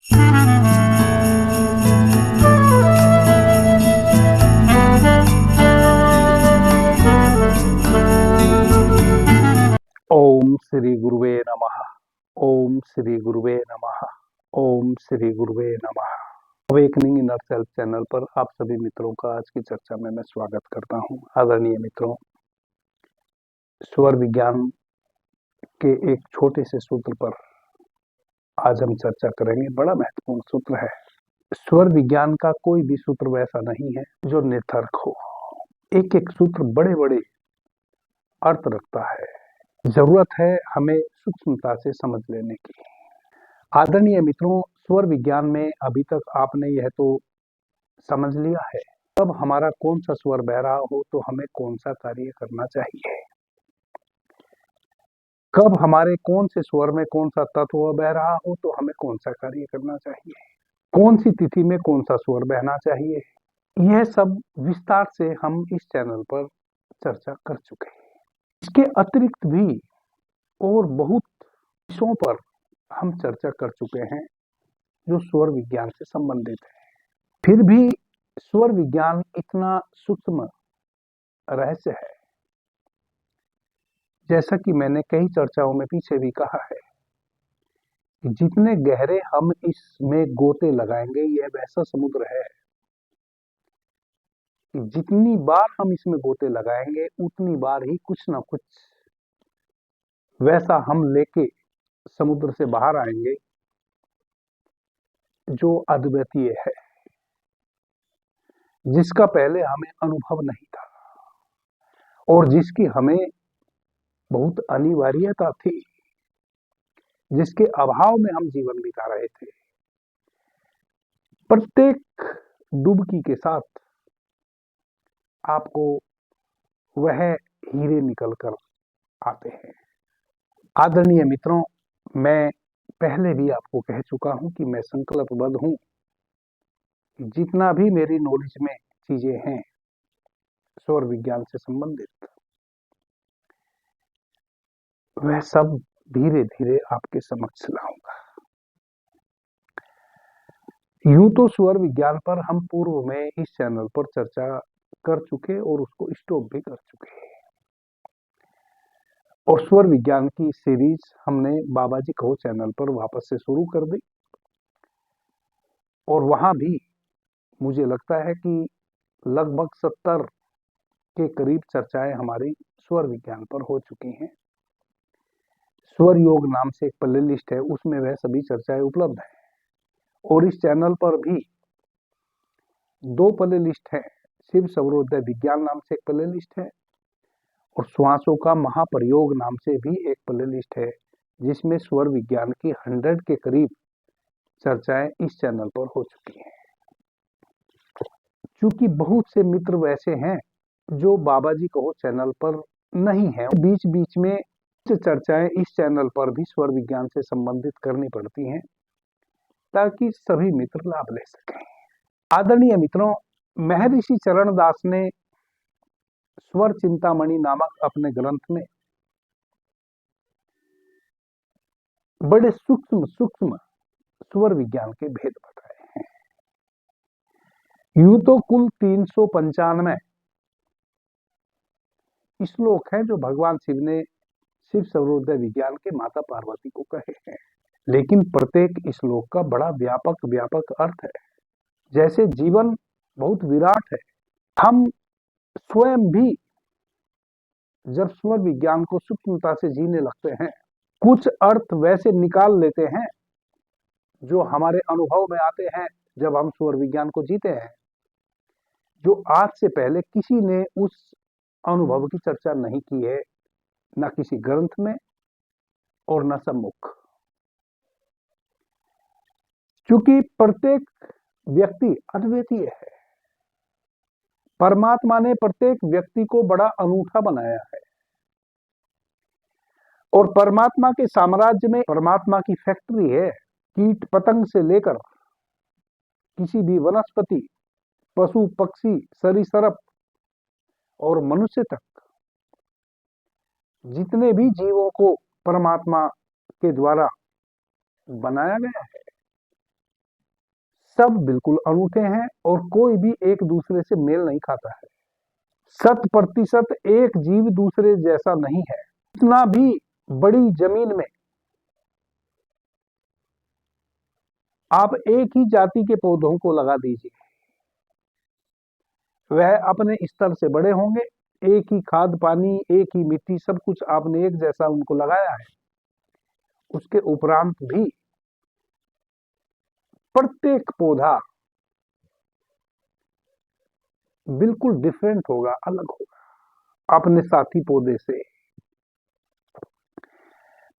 ओम श्री गुरुवे नमः। ओम श्री गुरुवे नमः। ओम श्री गुरुवे नमः। अवेकनिंग इनर सेल्फ चैनल पर आप सभी मित्रों का आज की चर्चा में मैं स्वागत करता हूं। आदरणीय मित्रों, स्वर विज्ञान के एक छोटे से सूत्र पर आज हम चर्चा करेंगे। बड़ा महत्वपूर्ण सूत्र है। स्वर विज्ञान का कोई भी सूत्र वैसा नहीं है जो निरर्थक हो। एक एक सूत्र बड़े बड़े अर्थ रखता है। जरूरत है हमें सूक्ष्मता से समझ लेने की। आदरणीय मित्रों, स्वर विज्ञान में अभी तक आपने यह तो समझ लिया है तब हमारा कौन सा स्वर बह रहा हो तो हमें कौन सा कार्य करना चाहिए, कब हमारे कौन से स्वर में कौन सा तत्व बह रहा हो तो हमें कौन सा कार्य करना चाहिए, कौन सी तिथि में कौन सा स्वर बहना चाहिए, यह सब विस्तार से हम इस चैनल पर चर्चा कर चुके हैं। इसके अतिरिक्त भी और बहुत विषयों पर हम चर्चा कर चुके हैं जो स्वर विज्ञान से संबंधित है। फिर भी स्वर विज्ञान इतना सूक्ष्म रहस्य है, जैसा कि मैंने कई चर्चाओं में पीछे भी कहा है कि जितने गहरे हम इसमें गोते लगाएंगे यह वैसा समुद्र है कि जितनी बार हम इसमें गोते लगाएंगे उतनी बार ही कुछ ना कुछ वैसा हम लेके समुद्र से बाहर आएंगे जो अद्वितीय है, जिसका पहले हमें अनुभव नहीं था और जिसकी हमें बहुत अनिवार्यता थी, जिसके अभाव में हम जीवन बिता रहे थे। प्रत्येक डुबकी के साथ आपको वह हीरे निकल कर आते हैं। आदरणीय मित्रों, मैं पहले भी आपको कह चुका हूं कि मैं संकल्पबद्ध हूं कि जितना भी मेरी नॉलेज में चीजें हैं स्वर विज्ञान से संबंधित, वह सब धीरे धीरे आपके समक्ष लाऊंगा। यूं तो स्वर विज्ञान पर हम पूर्व में इस चैनल पर चर्चा कर चुके और उसको स्टॉप भी कर चुके हैं और स्वर विज्ञान की सीरीज हमने बाबा जी कहो चैनल पर वापस से शुरू कर दी और वहां भी मुझे लगता है कि लगभग 70 के करीब चर्चाएं हमारी स्वर विज्ञान पर हो चुकी हैं। स्वर योग नाम से एक प्ले लिस्ट है, उसमें वह सभी चर्चाएं उपलब्ध है और इस चैनल पर भी 2 प्ले लिस्ट है। शिव सौरोदय विज्ञान नाम से एक प्ले लिस्ट है और श्वासों का महाप्रयोग नाम से भी एक प्ले लिस्ट है, जिसमें स्वर विज्ञान की 100 के करीब चर्चाएं इस चैनल पर हो चुकी हैं। क्योंकि बहुत से मित्र वैसे हैं जो बाबा जी कहो चैनल पर नहीं है, बीच बीच में चर्चाएं इस चैनल पर भी स्वर विज्ञान से संबंधित करनी पड़ती हैं ताकि सभी मित्र लाभ ले सकें। आदरणीय मित्रों, महर्षि चरण दास ने स्वर चिंतामणि नामक अपने ग्रंथ में बड़े सूक्ष्म सूक्ष्म स्वर विज्ञान के भेद बताए हैं। यूं तो कुल 395 श्लोक हैं जो भगवान शिव ने शिव सौरोदय विज्ञान के माता पार्वती को कहे हैं, लेकिन प्रत्येक श्लोक का बड़ा व्यापक व्यापक अर्थ है। जैसे जीवन बहुत विराट है, हम स्वयं भी जब स्वर विज्ञान को सूक्ष्मता से जीने लगते हैं कुछ अर्थ वैसे निकाल लेते हैं जो हमारे अनुभव में आते हैं जब हम स्वर विज्ञान को जीते हैं, जो आज से पहले किसी ने उस अनुभव की चर्चा नहीं की है, न किसी ग्रंथ में और न सम्मुख। क्योंकि प्रत्येक व्यक्ति अद्वितीय है। परमात्मा ने प्रत्येक व्यक्ति को बड़ा अनूठा बनाया है और परमात्मा के साम्राज्य में परमात्मा की फैक्ट्री है। कीट पतंग से लेकर किसी भी वनस्पति, पशु पक्षी, सरीसृप और मनुष्य तक जितने भी जीवों को परमात्मा के द्वारा बनाया गया है सब बिल्कुल अनूठे हैं और कोई भी एक दूसरे से मेल नहीं खाता है। 100% एक जीव दूसरे जैसा नहीं है। इतना भी बड़ी जमीन में आप एक ही जाति के पौधों को लगा दीजिए, वह अपने स्तर से बड़े होंगे। एक ही खाद पानी, एक ही मिट्टी, सब कुछ आपने एक जैसा उनको लगाया है। उसके उपरांत भी प्रत्येक पौधा बिल्कुल डिफरेंट होगा, अलग होगा अपने साथी पौधे से।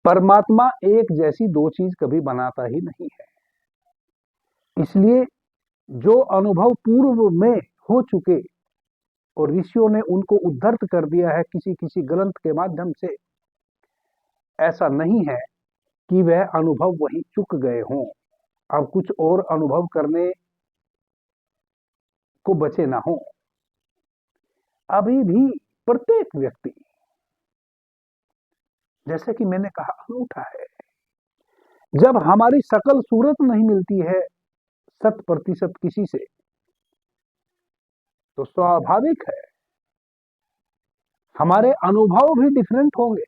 परमात्मा एक जैसी दो चीज कभी बनाता ही नहीं है। इसलिए जो अनुभव पूर्व में हो चुके और ऋषियों ने उनको उद्धृत कर दिया है किसी किसी ग्रंथ के माध्यम से, ऐसा नहीं है कि वह अनुभव वहीं चुक गए हों, अब कुछ और अनुभव करने को बचे ना हो। अभी भी प्रत्येक व्यक्ति, जैसे कि मैंने कहा, अनूठा है। जब हमारी शकल सूरत नहीं मिलती है 100% किसी से, तो स्वाभाविक है हमारे अनुभव भी डिफरेंट होंगे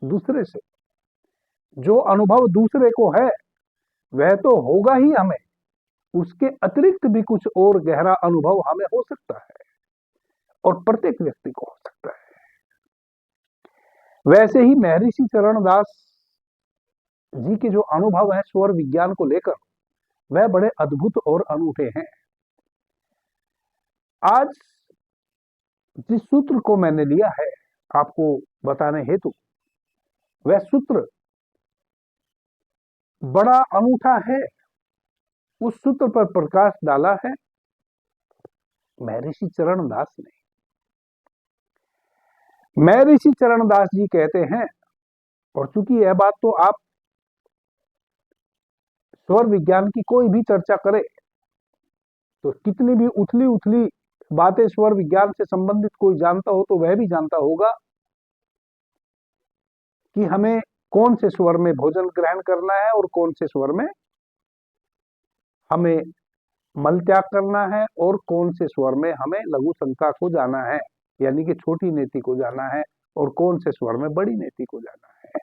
दूसरे से। जो अनुभव दूसरे को है वह तो होगा ही हमें, उसके अतिरिक्त भी कुछ और गहरा अनुभव हमें हो सकता है और प्रत्येक व्यक्ति को हो सकता है। वैसे ही महर्षि चरणदास जी के जो अनुभव है स्वर विज्ञान को लेकर, वह बड़े अद्भुत और अनूठे हैं। आज जिस सूत्र को मैंने लिया है आपको बताने हेतु, वह सूत्र बड़ा अनूठा है। उस सूत्र पर प्रकाश डाला है महर्षि चरणदास ने। महर्षि चरणदास जी कहते हैं, और चूंकि यह बात तो आप स्वर विज्ञान की कोई भी चर्चा करे तो कितनी भी उथली उथली बातें स्वर विज्ञान से संबंधित कोई जानता हो तो वह भी जानता होगा कि हमें कौन से स्वर में भोजन ग्रहण करना है और कौन से स्वर में हमें मल त्याग करना है और कौन से स्वर में हमें लघु शंका को जाना है, यानी कि छोटी नेति को जाना है, और कौन से स्वर में बड़ी नेति को जाना है।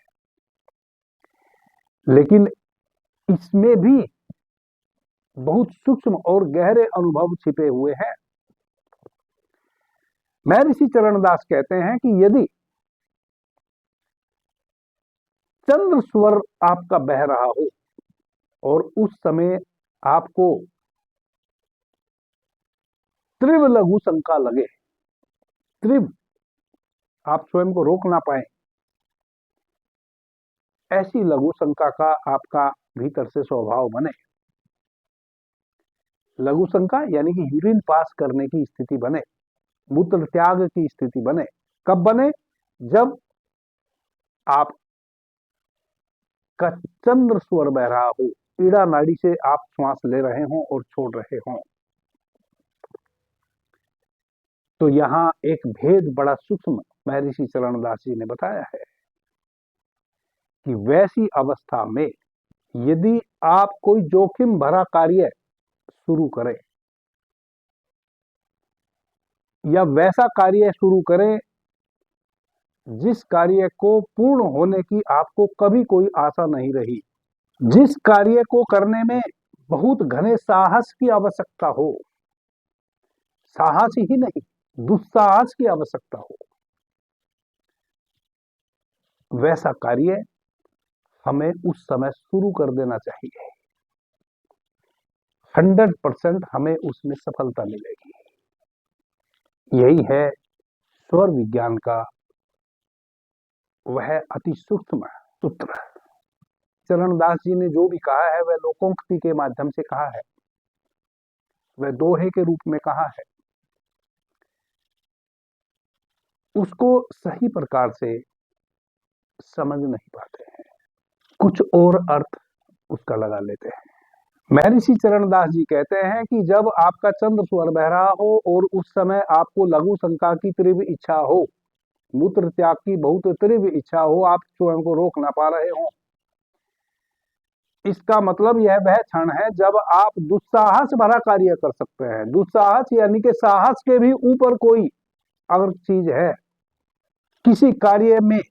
लेकिन इसमें भी बहुत सूक्ष्म और गहरे अनुभव छिपे हुए हैं। महर्षि चरणदास कहते हैं कि यदि चंद्र स्वर आपका बह रहा हो और उस समय आपको त्रिव लघु शंका लगे, त्रिव आप स्वयं को रोक ना पाए, ऐसी लघु शंका का आपका भीतर से स्वभाव बने। लघु शंका यानी कि यूरिन पास करने की स्थिति बने, मूत्र त्याग की स्थिति बने। कब बने? जब आप का चंद्र स्वर बह रहा हो, ईड़ा नाड़ी से आप श्वास ले रहे हो और छोड़ रहे हो। तो यहां एक भेद बड़ा सूक्ष्म महर्षि चरणदास जी ने बताया है कि वैसी अवस्था में यदि आप कोई जोखिम भरा कार्य शुरू करें या वैसा कार्य शुरू करें जिस कार्य को पूर्ण होने की आपको कभी कोई आशा नहीं रही, जिस कार्य को करने में बहुत घने साहस की आवश्यकता हो, साहस ही नहीं दुस्साहस की आवश्यकता हो, वैसा कार्य हमें उस समय शुरू कर देना चाहिए। 100% हमें उसमें सफलता मिलेगी। यही है स्वर विज्ञान का वह अति सूक्ष्म सूत्र। चरणदास जी ने जो भी कहा है वह लोकोक्ति के माध्यम से कहा है, वह दोहे के रूप में कहा है। उसको सही प्रकार से समझ नहीं पाते हैं, कुछ और अर्थ उसका लगा लेते हैं। महर्षि चरणदास जी कहते हैं कि जब आपका चंद्र स्वर बह रहा हो और उस समय आपको लघु शंका की तीव्र इच्छा हो, मूत्र त्याग की बहुत तीव्र इच्छा हो, आप स्वयं को रोक ना पा रहे हो, इसका मतलब यह वह क्षण है जब आप दुस्साहस भरा कार्य कर सकते हैं। दुस्साहस यानी कि साहस के भी ऊपर कोई अगर चीज है, किसी कार्य में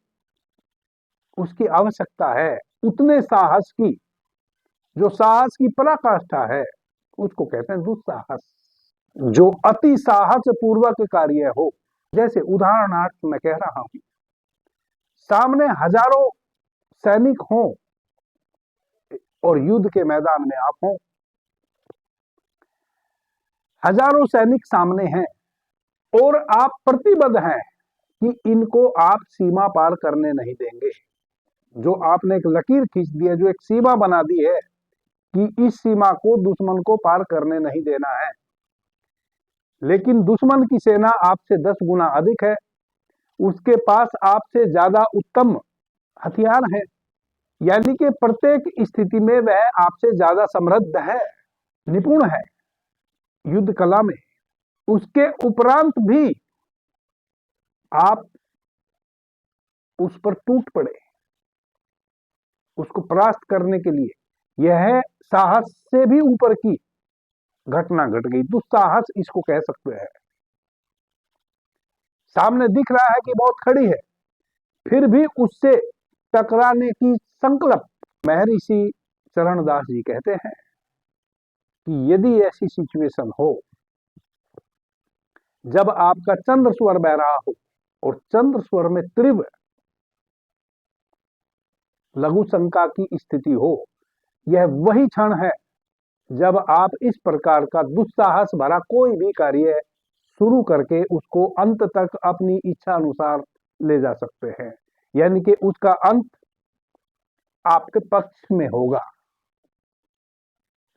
उसकी आवश्यकता है, उतने साहस की, जो साहस की पराकाष्ठा है, उसको कहते हैं दुस्साहस। जो अति साहस पूर्वक कार्य हो, जैसे उदाहरणार्थ मैं कह रहा हूं, सामने हजारों सैनिक हों और युद्ध के मैदान में आप हों, हजारों सैनिक सामने हैं और आप प्रतिबद्ध हैं कि इनको आप सीमा पार करने नहीं देंगे। जो आपने एक लकीर खींच दी है, जो एक सीमा बना दी है कि इस सीमा को दुश्मन को पार करने नहीं देना है, लेकिन दुश्मन की सेना आपसे 10 गुना अधिक है, उसके पास आपसे ज्यादा उत्तम हथियार है, यानी कि प्रत्येक स्थिति में वह आपसे ज्यादा समृद्ध है, निपुण है युद्ध कला में। उसके उपरांत भी आप उस पर टूट पड़े उसको परास्त करने के लिए, यह साहस से भी ऊपर की घटना घट गई। दुस्साहस इसको कह सकते हैं। सामने दिख रहा है कि बहुत खड़ी है, फिर भी उससे टकराने की संकल्प। महर्षि चरणदास जी कहते हैं कि यदि ऐसी सिचुएशन हो जब आपका चंद्र स्वर बह रहा हो और चंद्र स्वर में तीव्र लघु शंका की स्थिति हो, यह वही क्षण है जब आप इस प्रकार का दुस्साहस भरा कोई भी कार्य शुरू करके उसको अंत तक अपनी इच्छा अनुसार ले जा सकते हैं, यानी कि उसका अंत आपके पक्ष में होगा।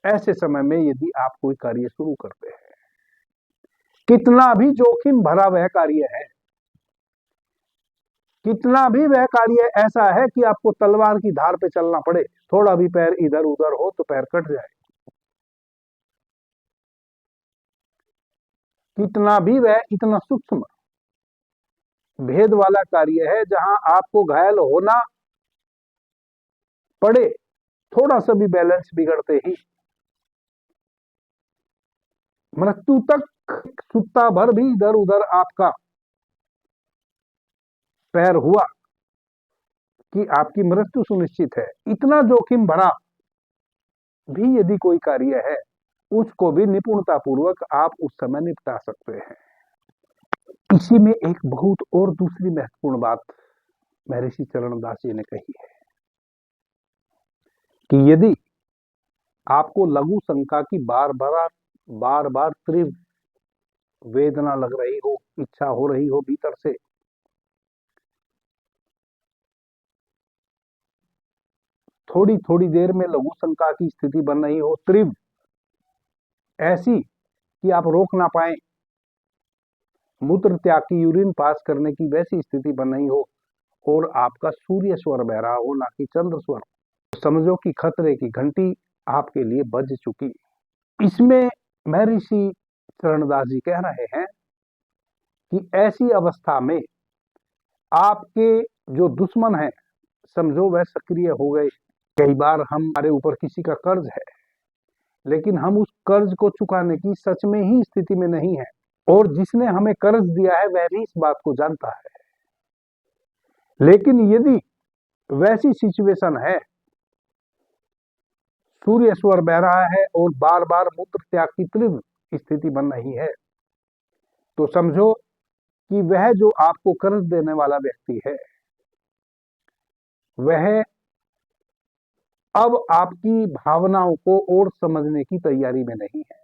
ऐसे समय में यदि आप कोई कार्य शुरू करते हैं, कितना भी जोखिम भरा वह कार्य है, कितना भी वह कार्य ऐसा है कि आपको तलवार की धार पे चलना पड़े, थोड़ा भी पैर इधर उधर हो तो पैर कट जाए, कितना भी वह इतना सूक्ष्म भेद वाला कार्य है जहां आपको घायल होना पड़े, थोड़ा सा भी बैलेंस बिगड़ते ही मृत्यु तक, सुत्ता भर भी इधर उधर आपका पैर हुआ कि आपकी मृत्यु सुनिश्चित है। इतना जोखिम भरा भी यदि कोई कार्य है, उसको भी निपुणता पूर्वक आप उस समय निपटा सकते हैं। इसी में एक बहुत और दूसरी महत्वपूर्ण बात महर्षि चरणदास जी ने कही है कि यदि आपको लघु शंका की बार बार तीव्र वेदना लग रही हो, इच्छा हो रही हो भीतर से, थोड़ी थोड़ी देर में लघु शंका की स्थिति बन रही हो, तीव्र, ऐसी कि आप रोक ना पाए, मूत्र त्याग की, यूरिन पास करने की वैसी स्थिति बन रही हो, और आपका सूर्य स्वर बह रहा हो, ना कि चंद्र स्वर, समझो कि खतरे की घंटी आपके लिए बज चुकी। इसमें महर्षि चरणदास जी कह रहे हैं कि ऐसी अवस्था में आपके जो दुश्मन है, समझो वह सक्रिय हो गए। कई बार हमारे ऊपर किसी का कर्ज है, लेकिन हम उस कर्ज को चुकाने की सच में ही स्थिति में नहीं है, और जिसने हमें कर्ज दिया है वह भी इस बात को जानता है। लेकिन यदि वैसी सिचुएशन है, सूर्य स्वर बह रहा है और बार बार मूत्र त्याग की तीव्र स्थिति बन रही है, तो समझो कि वह जो आपको कर्ज देने वाला व्यक्ति है, वह अब आपकी भावनाओं को और समझने की तैयारी में नहीं है।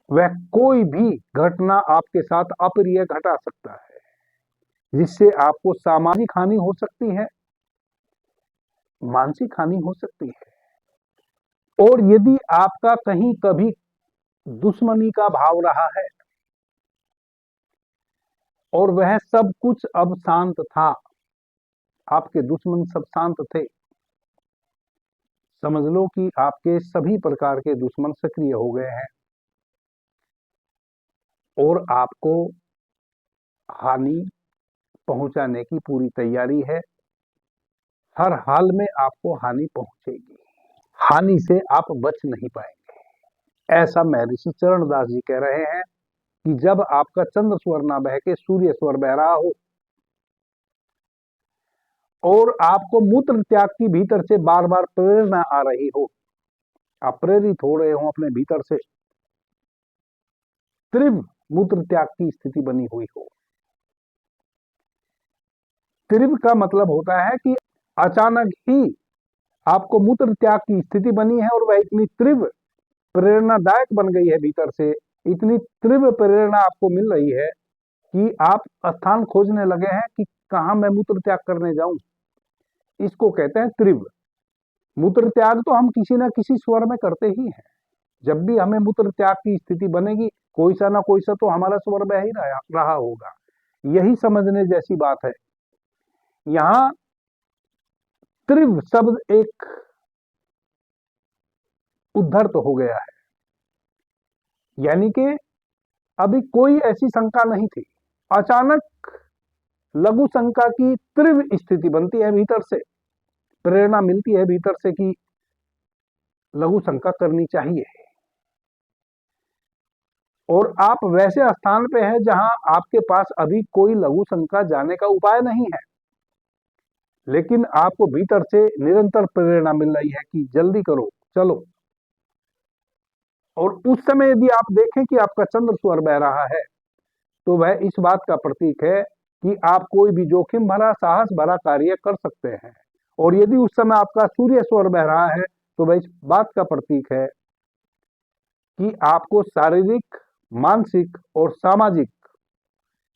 वह कोई भी घटना आपके साथ अप्रिय घटा सकता है, जिससे आपको सामाजिक हानि हो सकती है, मानसिक हानि हो सकती है। और यदि आपका कहीं कभी दुश्मनी का भाव रहा है और वह सब कुछ अब शांत था, आपके दुश्मन सब शांत थे, समझ लो कि आपके सभी प्रकार के दुश्मन सक्रिय हो गए हैं और आपको हानि पहुंचाने की पूरी तैयारी है, हर हाल में आपको हानि पहुंचेगी, हानि से आप बच नहीं पाएंगे। ऐसा महर्षि चरणदास जी कह रहे हैं कि जब आपका चंद्र स्वर ना बह के सूर्य स्वर बह रहा हो और आपको मूत्र त्याग की भीतर से बार बार प्रेरणा आ रही हो, आप प्रेरित हो रहे हो अपने भीतर से, तीव्र मूत्र त्याग की स्थिति बनी हुई हो। तीव्र का मतलब होता है कि अचानक ही आपको मूत्र त्याग की स्थिति बनी है और वह इतनी तीव्र प्रेरणादायक बन गई है भीतर से, इतनी तीव्र प्रेरणा आपको मिल रही है कि आप स्थान खोजने लगे हैं कि कहां मैं मूत्र त्याग करने जाऊं। इसको कहते हैं तीव्र। मूत्र त्याग तो हम किसी न किसी स्वर में करते ही हैं। जब भी हमें मूत्र त्याग की स्थिति बनेगी, कोई सा ना कोई सा तो हमारा स्वर बह ही रहा होगा। यही समझने जैसी बात है। यहाँ तीव्र शब्द एक उद्धृत हो गया है, यानी कि अभी कोई ऐसी शंका नहीं थी, अचानक लघु शंका की तीव्र स्थिति बनती है भीतर से, प्रेरणा मिलती है भीतर से कि लघु शंका करनी चाहिए। और आप वैसे स्थान पे हैं जहां आपके पास अभी कोई लघु शंका जाने का उपाय नहीं है, लेकिन आपको भीतर से निरंतर प्रेरणा मिल रही है कि जल्दी करो, चलो। और उस समय यदि आप देखें कि आपका चंद्र स्वर बह रहा है, तो वह इस बात का प्रतीक है कि आप कोई भी जोखिम भरा, साहस भरा कार्य कर सकते हैं। और यदि उस समय आपका सूर्य स्वर बह रहा है, तो वह इस बात का प्रतीक है कि आपको शारीरिक, मानसिक और सामाजिक,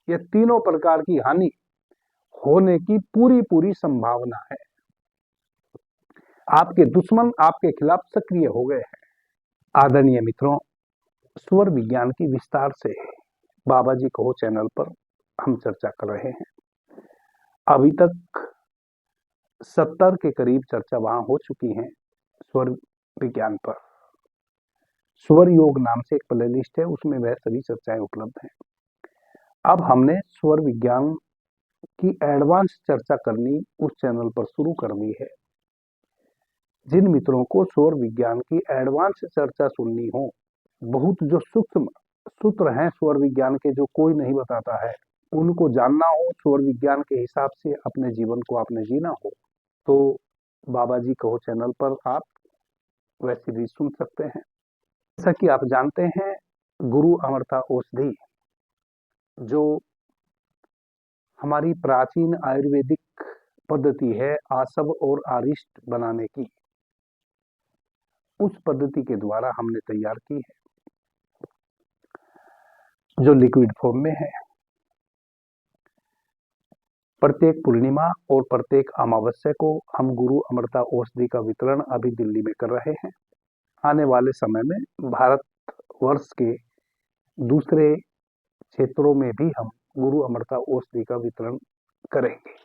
ये तीनों प्रकार की हानि होने की पूरी पूरी संभावना है। आपके दुश्मन आपके खिलाफ सक्रिय हो गए हैं। आदरणीय मित्रों, स्वर विज्ञान की विस्तार से बाबा जी कहो चैनल पर हम चर्चा कर रहे हैं। अभी तक 70 के करीब चर्चा वहां हो चुकी है स्वर विज्ञान पर। स्वर योग नाम से एक प्लेलिस्ट है, उसमें वह सभी चर्चाएं उपलब्ध हैं। अब हमने स्वर विज्ञान की एडवांस चर्चा करनी उस चैनल पर शुरू कर दी है। जिन मित्रों को स्वर विज्ञान की एडवांस चर्चा सुननी हो, बहुत जो सूक्ष्म सूत्र हैं स्वर विज्ञान के जो कोई नहीं बताता है, उनको जानना हो, स्वर विज्ञान के हिसाब से अपने जीवन को आपने जीना हो, तो बाबा जी कहो चैनल पर आप वह सीरीज सुन सकते हैं। जैसा कि आप जानते हैं, गुरु अमृता औषधि जो हमारी प्राचीन आयुर्वेदिक पद्धति है आसव और आरिष्ट बनाने की, उस पद्धति के द्वारा हमने तैयार की है, जो लिक्विड फॉर्म में है। प्रत्येक पूर्णिमा और प्रत्येक अमावस्या को हम गुरु अमृता औषधि का वितरण अभी दिल्ली में कर रहे हैं। आने वाले समय में भारत वर्ष के दूसरे क्षेत्रों में भी हम गुरु अमृता औषधि का वितरण करेंगे।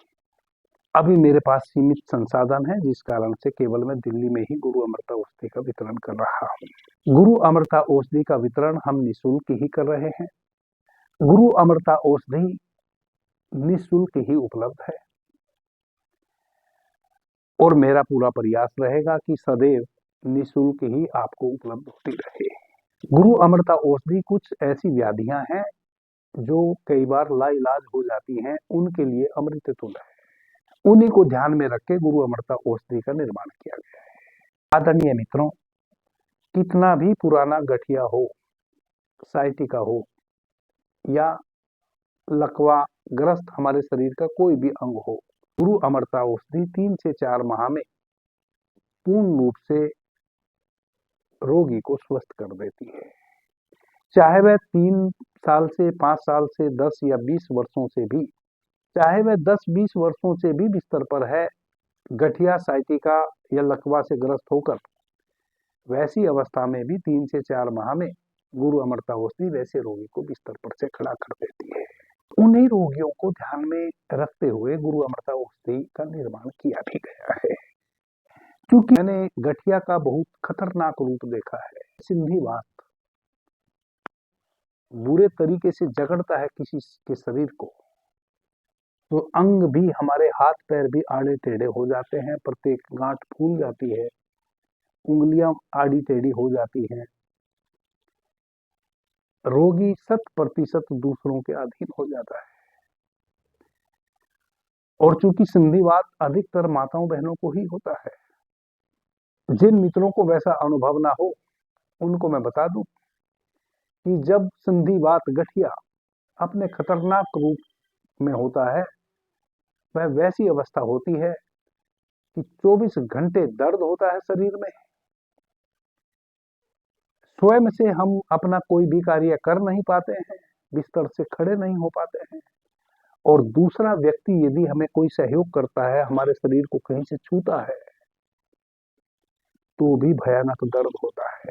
अभी मेरे पास सीमित संसाधन है, जिस कारण से केवल मैं दिल्ली में ही गुरु अमृता औषधि का वितरण कर रहा हूँ। गुरु अमृता औषधि का वितरण हम निःशुल्क ही कर रहे हैं। गुरु अमृता औषधि निःशुल्क ही उपलब्ध है और मेरा पूरा प्रयास रहेगा कि सदैव निःशुल्क ही आपको उपलब्ध होती रहे। गुरु अमृता औषधि कुछ ऐसी व्याधियां हैं जो कई बार लाइलाज हो जाती हैं, उनके लिए अमृत तुल्य है। उन्हीं को ध्यान में रख के गुरु अमृता औषधि का निर्माण किया गया है। आदरणीय मित्रों, कितना भी पुराना गठिया हो, साइटिका हो या लकवा ग्रस्त हमारे शरीर का कोई भी अंग हो, गुरु अमृता औषधि 3 से 4 माह में पूर्ण रूप से रोगी को स्वस्थ कर देती है। चाहे वह 3 साल से, 5 साल से, 10 या 20 वर्षों से भी, चाहे वह 10-20 वर्षों से भी बिस्तर पर है, गठिया, साइटिका या लकवा से ग्रस्त होकर, वैसी अवस्था में भी 3 से 4 माह में गुरु अमृता औषधि वैसे रोगी को बिस्तर पर से खड़ा कर देती है। उन्हीं रोगियों को ध्यान में रखते हुए गुरु अमृता औषधि का निर्माण किया भी गया है। क्योंकि मैंने गठिया का बहुत खतरनाक रूप देखा है। सिंधी बात बुरे तरीके से जकड़ता है किसी के शरीर को, तो अंग भी, हमारे हाथ पैर भी आड़े टेढ़े हो जाते हैं, प्रत्येक गांठ फूल जाती है, उंगलियां आड़ी टेढ़ी हो जाती हैं। रोगी 100% दूसरों के अधीन हो जाता है। और चूंकि संधिवात अधिकतर माताओं बहनों को ही होता है। जिन मित्रों को वैसा अनुभव ना हो उनको मैं बता दूं कि जब संधिवात गठिया अपने खतरनाक रूप में होता है, वह वैसी अवस्था होती है कि 24 घंटे दर्द होता है शरीर में। स्वयं से हम अपना कोई भी कार्य कर नहीं पाते हैं, बिस्तर से खड़े नहीं हो पाते हैं। और दूसरा व्यक्ति यदि हमें कोई सहयोग करता है, हमारे शरीर को कहीं से छूता है, तो भी भयानक दर्द होता है।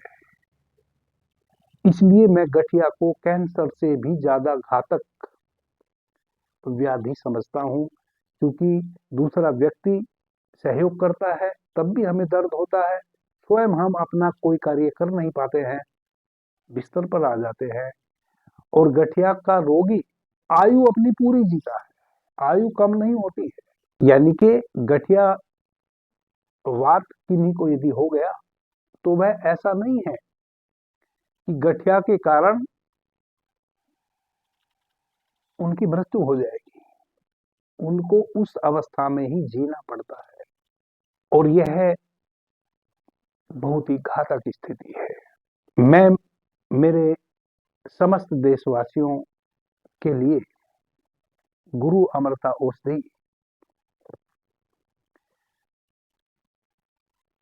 इसलिए मैं गठिया को कैंसर से भी ज्यादा घातक व्याधि समझता हूं, क्योंकि दूसरा व्यक्ति सहयोग करता है तब भी हमें दर्द होता है, स्वयं हम अपना कोई कार्य कर नहीं पाते हैं, बिस्तर पर आ जाते हैं। और गठिया का रोगी आयु अपनी पूरी जीता है, आयु कम नहीं होती है। यानी कि गठिया वात किन्हीं को यदि हो गया तो वह ऐसा नहीं है कि गठिया के कारण उनकी मृत्यु हो जाएगी, उनको उस अवस्था में ही जीना पड़ता है। और यह बहुत ही घातक स्थिति है। मैं मेरे समस्त देशवासियों के लिए गुरु अमृता औषधि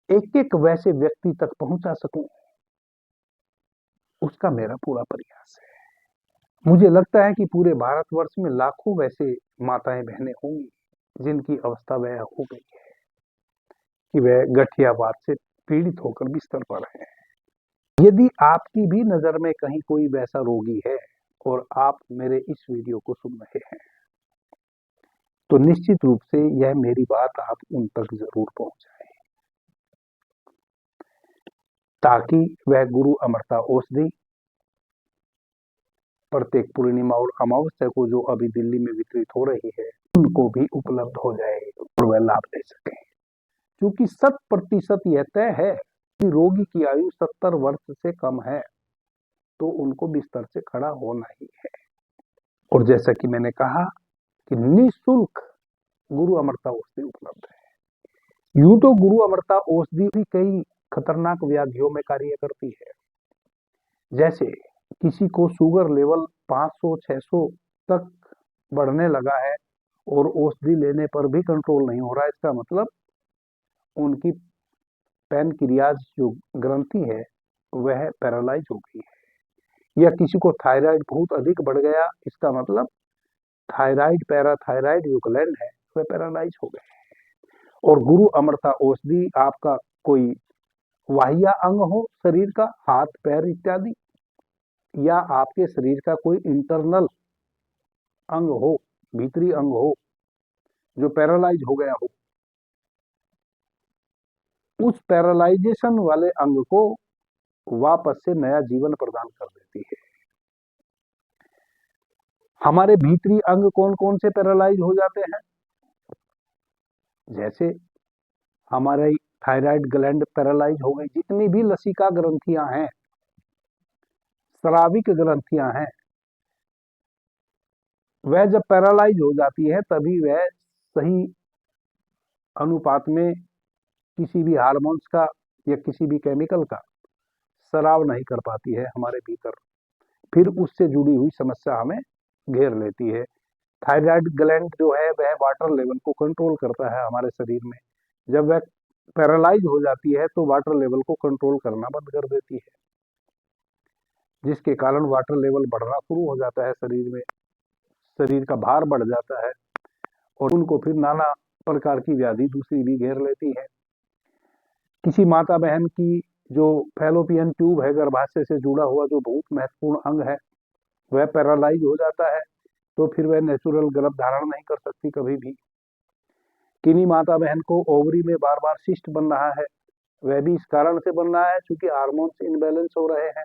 एक एक वैसे व्यक्ति तक पहुंचा सकूं, उसका मेरा पूरा प्रयास है। मुझे लगता है कि पूरे भारतवर्ष में लाखों वैसे माताएं बहनें होंगी जिनकी अवस्था वह हो गई है कि वह गठियावात से पीड़ित होकर बिस्तर पर है। यदि आपकी भी नजर में कहीं कोई वैसा रोगी है और आप मेरे इस वीडियो को सुन रहे हैं, तो निश्चित रूप से यह मेरी बात आप उन तक जरूर पहुंचाएं, ताकि वह गुरु अमृता औषधि प्रत्येक पूर्णिमा और अमावस्या को जो अभी दिल्ली में वितरित हो रही है, उनको भी उपलब्ध हो जाए और वह लाभ ले सके। क्योंकि 100% यह तय है कि रोगी की आयु 70 वर्ष से कम है तो उनको बिस्तर से खड़ा होना ही है। और जैसा कि मैंने कहा कि निःशुल्क गुरु अमृता औषधि उपलब्ध है। यूं तो गुरु अमृता औषधि भी कई खतरनाक व्याधियों में कार्य करती है। जैसे किसी को शुगर लेवल 500-600 तक बढ़ने लगा है और औषधि लेने पर भी कंट्रोल नहीं हो रहा है, इसका मतलब उनकी पैनक्रियाज जो ग्रंथि है वह पैरालाइज हो गई है। या किसी को थायराइड बहुत अधिक बढ़ गया, इसका मतलब थायराइड पैराथायराइड जो ग्लैंड है वह पैरालाइज हो गए। और गुरु अमृता औषधि आपका कोई वाह्य अंग हो शरीर का, हाथ पैर इत्यादि, या आपके शरीर का कोई इंटरनल अंग हो, भीतरी अंग हो जो पैरालाइज हो गया हो, उस पैरालाइजेशन वाले अंग को वापस से नया जीवन प्रदान कर देती है। हमारे भीतरी अंग कौन कौन से पैरालाइज हो जाते हैं? जैसे हमारे थायराइड ग्लैंड पैरालाइज हो गई, जितनी भी लसिका ग्रंथियां हैं, स्राविक ग्रंथियां हैं, वह जब पैरालाइज हो जाती है तभी वह सही अनुपात में किसी भी हार्मोन्स का या किसी भी केमिकल का स्राव नहीं कर पाती है हमारे भीतर। फिर उससे जुड़ी हुई समस्या हमें घेर लेती है। थायराइड ग्लैंड जो है वह वाटर लेवल को कंट्रोल करता है हमारे शरीर में। जब वह पैरालाइज हो जाती है तो वाटर लेवल को कंट्रोल करना बंद कर देती है, जिसके कारण वाटर लेवल बढ़ना शुरू हो जाता है शरीर में, शरीर का भार बढ़ जाता है और उनको फिर नाना प्रकार की व्याधि दूसरी भी घेर लेती है। किसी माता बहन की जो फैलोपियन ट्यूब है, गर्भाशय से जुड़ा हुआ जो बहुत महत्वपूर्ण अंग है, वह पैरालाइज हो जाता है तो फिर वह नेचुरल गर्भ धारण नहीं कर सकती कभी भी। किन्हीं माता बहन को ओवरी में बार बार सिस्ट बन रहा है, वह भी इस कारण से बन रहा है क्योंकि हार्मोन्स इनबैलेंस हो रहे हैं।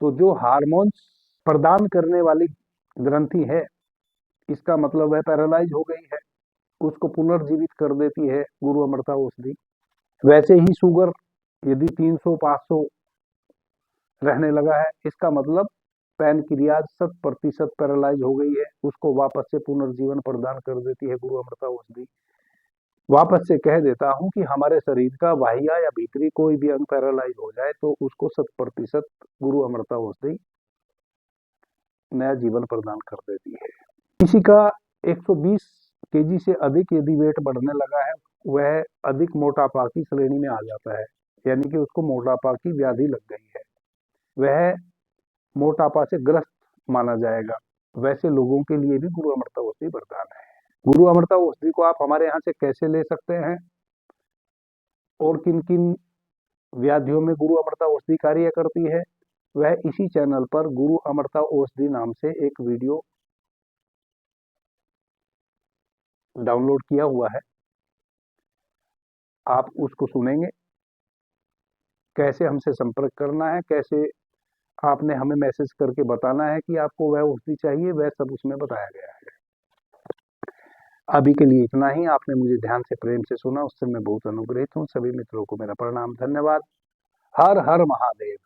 तो जो हार्मोन्स प्रदान करने वाली ग्रंथि है इसका मतलब वह पैरालाइज हो गई है, उसको पुनर्जीवित कर देती है गुरु अमृता औषधि। वैसे ही शुगर यदि 300-500 रहने लगा है, इसका मतलब पैनक्रियाज 100% पैरालाइज हो गई है, उसको वापस से पुनर्जीवन प्रदान कर देती है गुरु अमृता औषधि। वापस से कह देता हूं कि हमारे शरीर का बाह्य या भीतरी कोई भी अंग पैरालाइज हो जाए तो उसको 100% गुरु अमृता औषधि नया जीवन प्रदान कर देती है। किसी का 120 केजी से अधिक यदि वेट बढ़ने लगा है, वह अधिक मोटापा की श्रेणी में आ जाता है, यानी कि उसको मोटापा की व्याधि लग गई है, वह मोटापा से ग्रस्त माना जाएगा। वैसे लोगों के लिए भी गुरु अमृता औषधि वरदान है। गुरु अमृता औषधि को आप हमारे यहाँ से कैसे ले सकते हैं और किन किन व्याधियों में गुरु अमृता औषधि कार्य करती है, वह इसी चैनल पर गुरु अमृता औषधि नाम से एक वीडियो डाउनलोड किया हुआ है, आप उसको सुनेंगे। कैसे हमसे संपर्क करना है, कैसे आपने हमें मैसेज करके बताना है कि आपको वह औषधि चाहिए, वह सब उसमें बताया गया है। अभी के लिए इतना ही। आपने मुझे ध्यान से प्रेम से सुना, उससे मैं बहुत अनुग्रहित हूँ। सभी मित्रों को मेरा प्रणाम, धन्यवाद। हर हर महादेव।